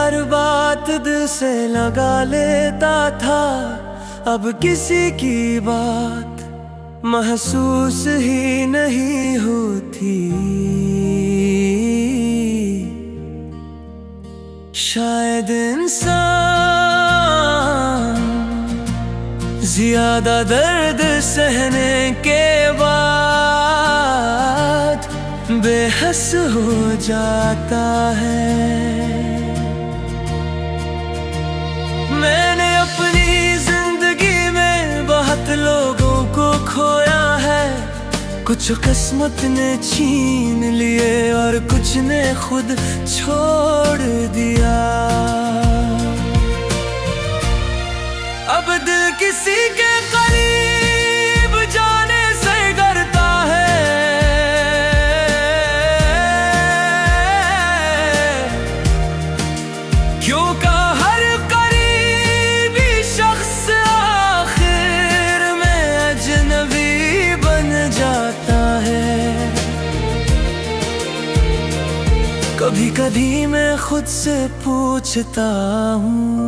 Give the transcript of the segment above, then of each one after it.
हर बात दिल से लगा लेता था, अब किसी की बात महसूस ही नहीं होती। शायद इंसान ज्यादा दर्द सहने के बाद बेहस हो जाता है। मैंने अपनी जिंदगी में बहुत लोगों को खोया है, कुछ किस्मत ने छीन लिए और कुछ ने खुद छोड़ दिया। अब दिल किसी के करीब जाने से डरता है, क्योंकि हर करीबी शख्स आखिर में अजनबी बन जाता है। कभी कभी मैं खुद से पूछता हूँ,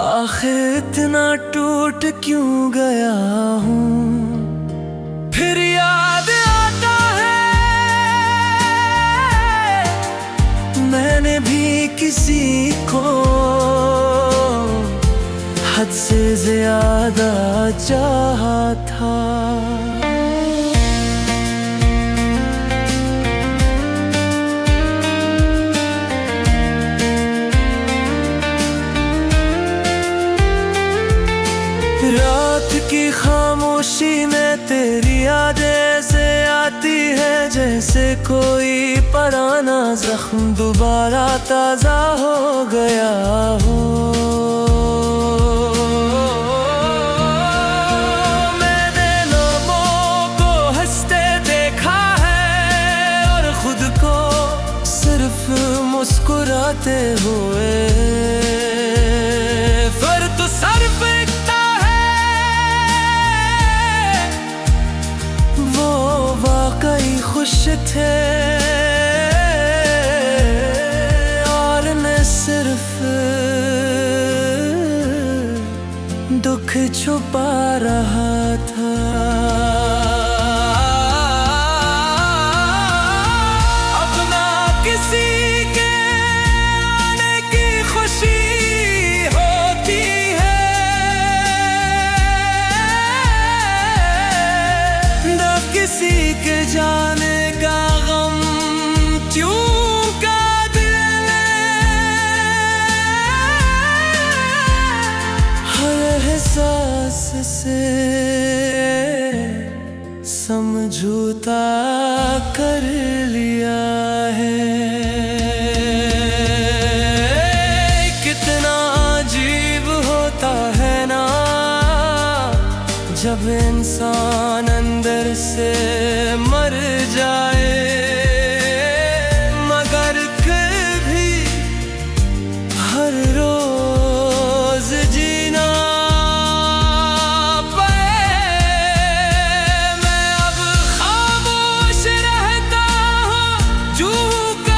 आखिर इतना टूट क्यों गया हूँ। फिर याद आता है मैंने भी किसी को हद से ज्यादा चाहा था। रात की खामोशी में तेरी यादें से आती है, जैसे कोई पुराना जख्म दोबारा ताजा हो गया हो। मैंने लोगों को हंसते देखा है और खुद को सिर्फ मुस्कुराते हुए। फिर तो सर पे खुश थे और मैं सिर्फ दुख छुपा रहा था। अब ना किसी के आने की खुशी होती है, ना किसी के जाने से समझौता कर लिया है। कितना अजीब होता है ना जब इंसान अंदर से मर जाए, मगर फिर भी हर रोज जीना पाए। मैं अब खामोश रहता हूँ, चूक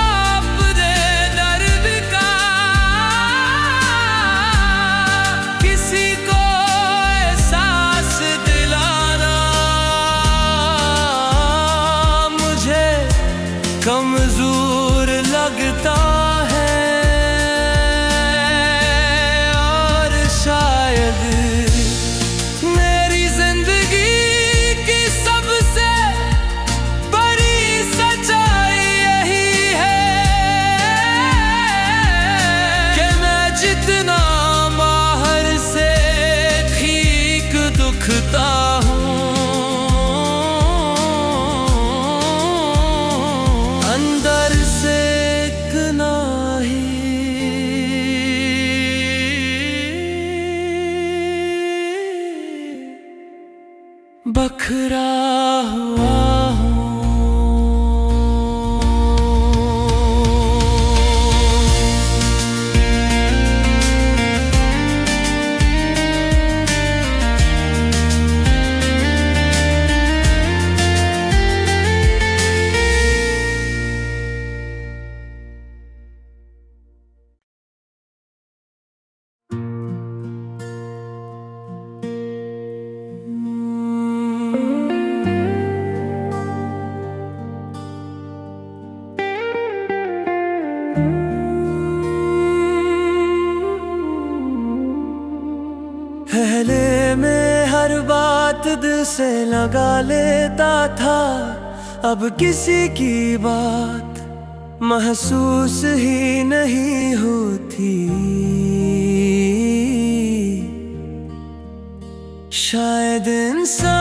से लगा लेता था, अब किसी की बात महसूस ही नहीं होती। शायद इंसान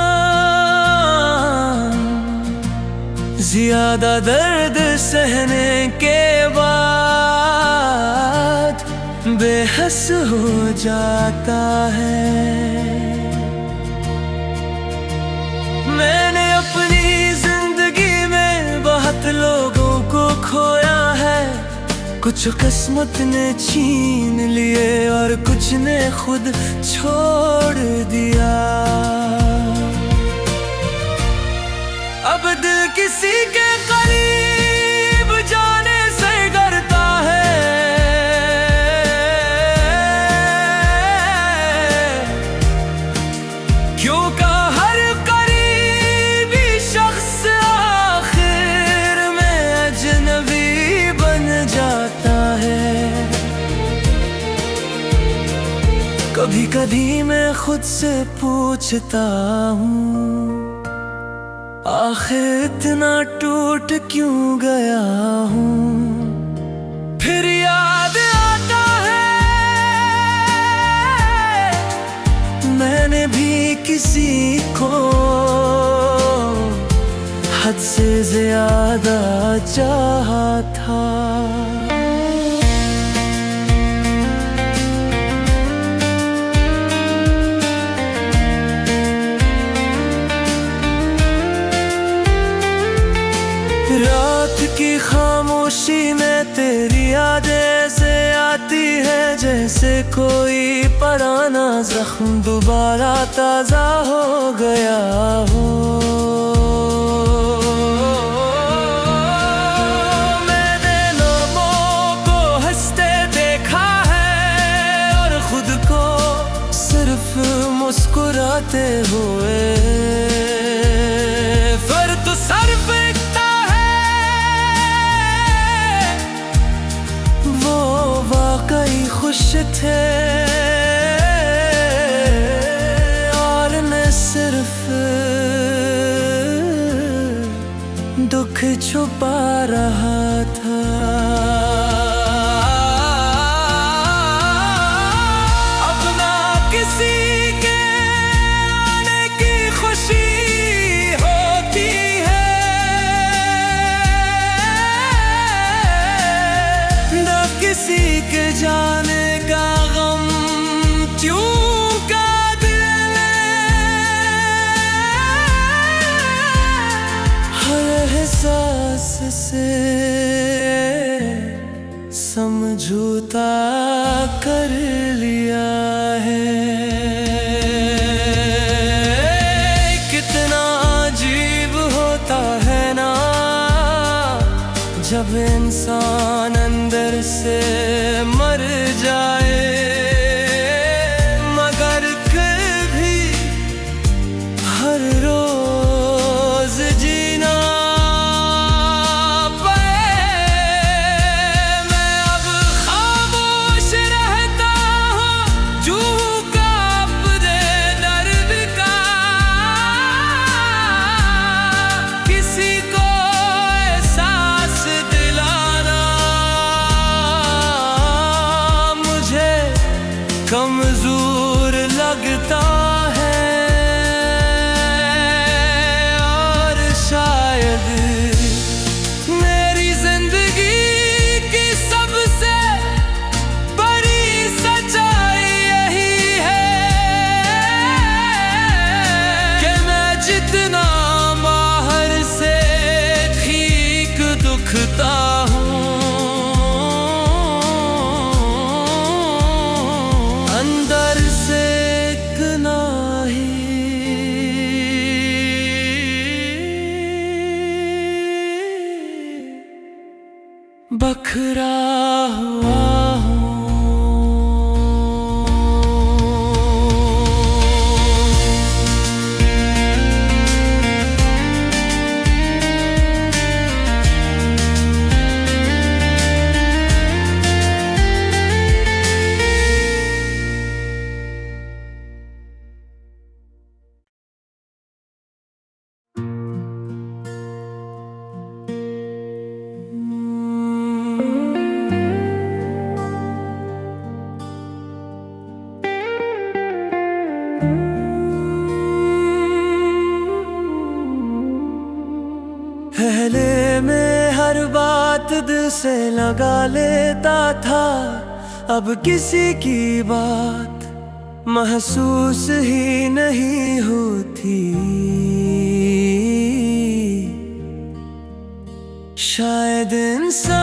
ज्यादा दर्द सहने के बाद बेहस हो जाता है। मैंने अपनी जिंदगी में बहुत लोगों को खोया है, कुछ किस्मत ने छीन लिए और कुछ ने खुद छोड़ दिया। अब दिल किसी के करीब जाने से डरता है, क्योंकि हर करीबी शख्स आखिर में अजनबी बन जाता है। कभी कभी मैं खुद से पूछता हूँ, आखिर इतना टूट क्यों गया हूँ। फिर याद आता है मैंने भी किसी को हद से ज्यादा चाहा था। रात की खामोशी में तेरी यादें ऐसे आती है, जैसे कोई पुराना जख्म दोबारा ताजा हो गया हो। मैंने लोगों को हंसते देखा है और खुद को सिर्फ मुस्कुराते हुए। फिर तो सर फेंकता कई खुश थे और मैं सिर्फ दुख छुपा रहा था। अपना किसी के आने की खुशी होती है, न किसी के जाने का गम क्यों का दिल हर एहसास से समझौता कर लिया है। कितना अजीब होता है ना जब इंसान अंदर से मर जाए, मगर फिर भी हर रोज जीना पाए। मैं अब खामोश रहता हूँ जू का अपने दर्द का, किसी को एहसास दिलाना कमजोर लगता है। और शायद मेरी जिंदगी की सबसे बड़ी सच्चाई यही है कि मैं जितना बाहर से ठीक दुखता हूँ, अंदर से इतना ही बखरा हुआ पहले में हर बात दिल से लगा लेता था, अब किसी की बात महसूस ही नहीं होती। शायद इंसान